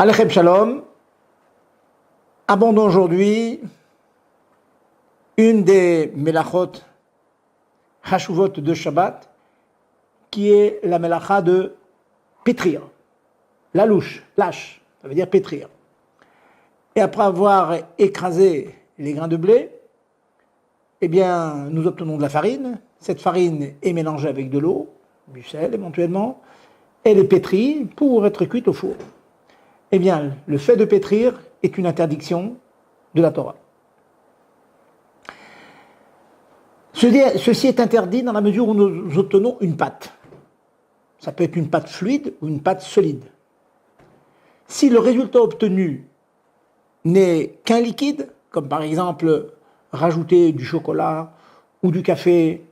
Alechem Shalom, abordons aujourd'hui une des melachot hashuvot de Shabbat, qui est la melacha de pétrir, la louche, lâche, ça veut dire pétrir. Et après avoir écrasé les grains de blé, eh bien, nous obtenons de la farine. Cette farine est mélangée avec de l'eau, du sel éventuellement, elle est pétrie pour être cuite au four. Eh bien, le fait de pétrir est une interdiction de la Torah. Ceci est interdit dans la mesure où nous obtenons une pâte. Ça peut être une pâte fluide ou une pâte solide. Si le résultat obtenu n'est qu'un liquide, comme par exemple rajouter du chocolat ou du café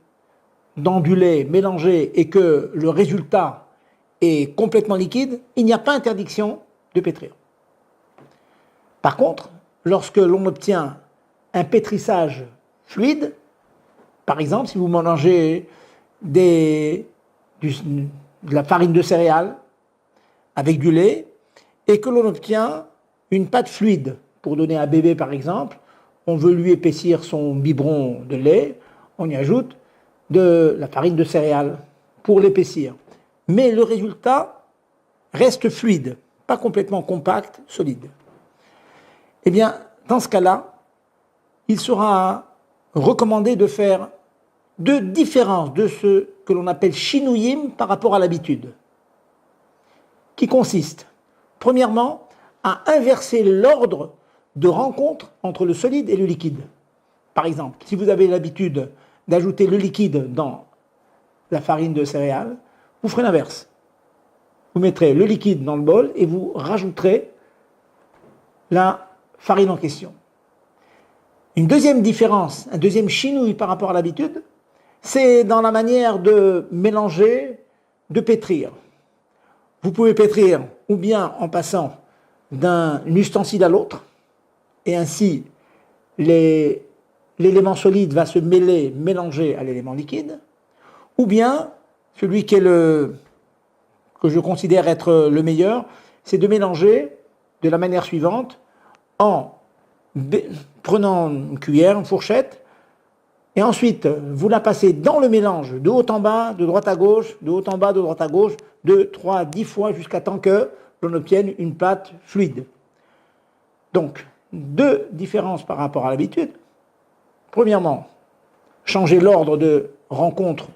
dans du lait mélangé et que le résultat est complètement liquide, il n'y a pas interdiction de pétrir. Par contre, lorsque l'on obtient un pétrissage fluide, par exemple, si vous mélangez de la farine de céréales avec du lait et que l'on obtient une pâte fluide, pour donner à un bébé par exemple, on veut lui épaissir son biberon de lait, on y ajoute de la farine de céréales pour l'épaissir. Mais le résultat reste fluide, pas complètement compact, solide. Eh bien, dans ce cas-là, il sera recommandé de faire deux différences de ce que l'on appelle shinuyim par rapport à l'habitude, qui consiste, premièrement, à inverser l'ordre de rencontre entre le solide et le liquide. Par exemple, si vous avez l'habitude d'ajouter le liquide dans la farine de céréales, vous ferez l'inverse. Vous mettrez le liquide dans le bol et vous rajouterez la farine en question. Une deuxième différence, un deuxième chinouille par rapport à l'habitude, c'est dans la manière de mélanger, de pétrir. Vous pouvez pétrir ou bien en passant d'un ustensile à l'autre, et ainsi l'élément solide va se mélanger à l'élément liquide, ou bien celui que je considère être le meilleur, c'est de mélanger de la manière suivante, en prenant une cuillère, une fourchette, et ensuite vous la passez dans le mélange, de haut en bas, de droite à gauche, de haut en bas, de droite à gauche, 2, 3, 10 fois, jusqu'à temps que l'on obtienne une pâte fluide. Donc, deux différences par rapport à l'habitude. Premièrement, changer l'ordre de rencontre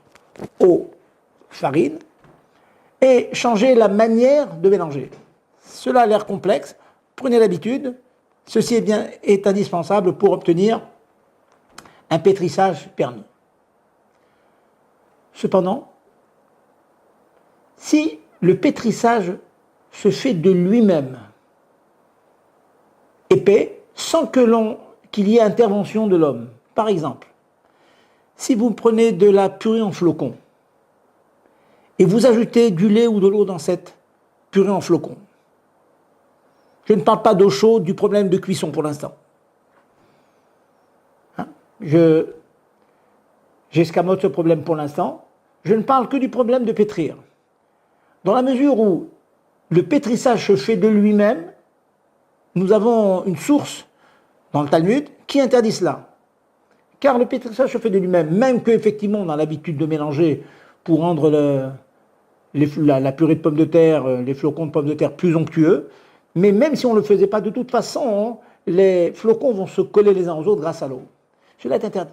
aux farines et changer la manière de mélanger. Cela a l'air complexe, prenez l'habitude, ceci est indispensable pour obtenir un pétrissage permis. Cependant, si le pétrissage se fait de lui-même, épais, sans qu'il y ait intervention de l'homme. Par exemple, si vous prenez de la purée en flocons et vous ajoutez du lait ou de l'eau dans cette purée en flocons, je ne parle pas d'eau chaude, du problème de cuisson pour l'instant. J'escamote ce problème pour l'instant. Je ne parle que du problème de pétrir. Dans la mesure où le pétrissage se fait de lui-même, nous avons une source dans le Talmud qui interdit cela. Car le pétrissage se fait de lui-même, même qu'effectivement on a l'habitude de mélanger pour rendre la purée de pommes de terre, les flocons de pommes de terre plus onctueux, mais même si on ne le faisait pas de toute façon, les flocons vont se coller les uns aux autres grâce à l'eau. Cela est interdit.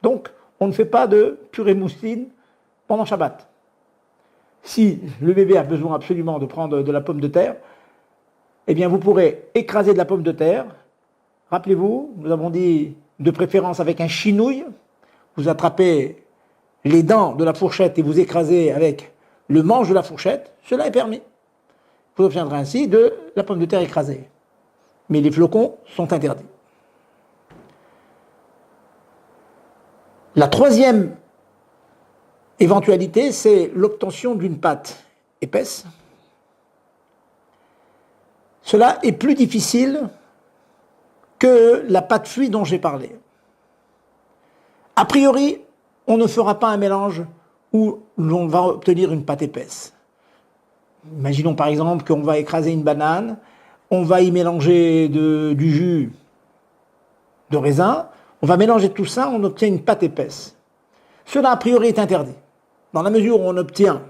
Donc, on ne fait pas de purée mousseline pendant Shabbat. Si le bébé a besoin absolument de prendre de la pomme de terre, eh bien vous pourrez écraser de la pomme de terre. Rappelez-vous, nous avons dit de préférence avec un chinouille. Vous attrapez les dents de la fourchette et vous écrasez avec le manche de la fourchette. Cela est permis. Vous obtiendrez ainsi de la pomme de terre écrasée. Mais les flocons sont interdits. La troisième éventualité, c'est l'obtention d'une pâte épaisse. Cela est plus difficile que la pâte fluide dont j'ai parlé. A priori, on ne fera pas un mélange où l'on va obtenir une pâte épaisse. Imaginons par exemple qu'on va écraser une banane, on va y mélanger du jus de raisin, on va mélanger tout ça, on obtient une pâte épaisse. Cela a priori est interdit. Dans la mesure où on obtient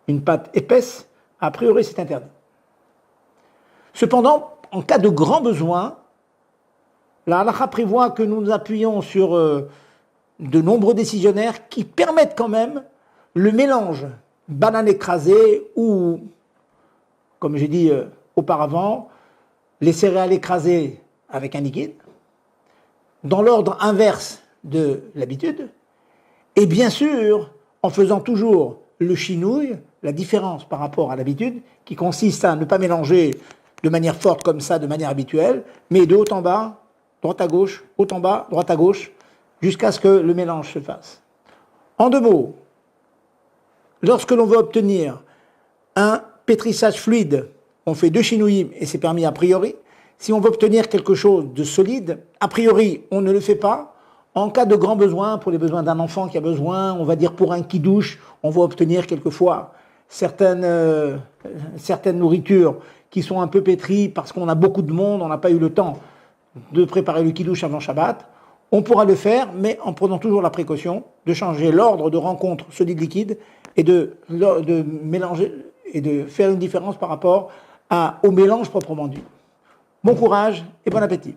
une pâte épaisse, a priori c'est interdit. Cependant, en cas de grand besoin, la halakha prévoit que nous nous appuyons sur de nombreux décisionnaires qui permettent quand même le mélange banane écrasée ou, comme j'ai dit auparavant, les céréales écrasées avec un liquide, dans l'ordre inverse de l'habitude, et bien sûr en faisant toujours le chinouille, la différence par rapport à l'habitude, qui consiste à ne pas mélanger de manière forte comme ça, de manière habituelle, mais de haut en bas, droite à gauche, haut en bas, droite à gauche, jusqu'à ce que le mélange se fasse. En deux mots, lorsque l'on veut obtenir un pétrissage fluide, on fait deux chinouilles et c'est permis a priori. Si on veut obtenir quelque chose de solide, a priori, on ne le fait pas. En cas de grand besoin, pour les besoins d'un enfant qui a besoin, on va dire pour un kidouche, on va obtenir quelquefois certaines nourritures qui sont un peu pétries parce qu'on a beaucoup de monde, on n'a pas eu le temps de préparer le kidouche avant Shabbat. On pourra le faire, mais en prenant toujours la précaution de changer l'ordre de rencontre solide-liquide et de mélanger et de faire une différence par rapport au mélange proprement dit. Bon courage et bon appétit.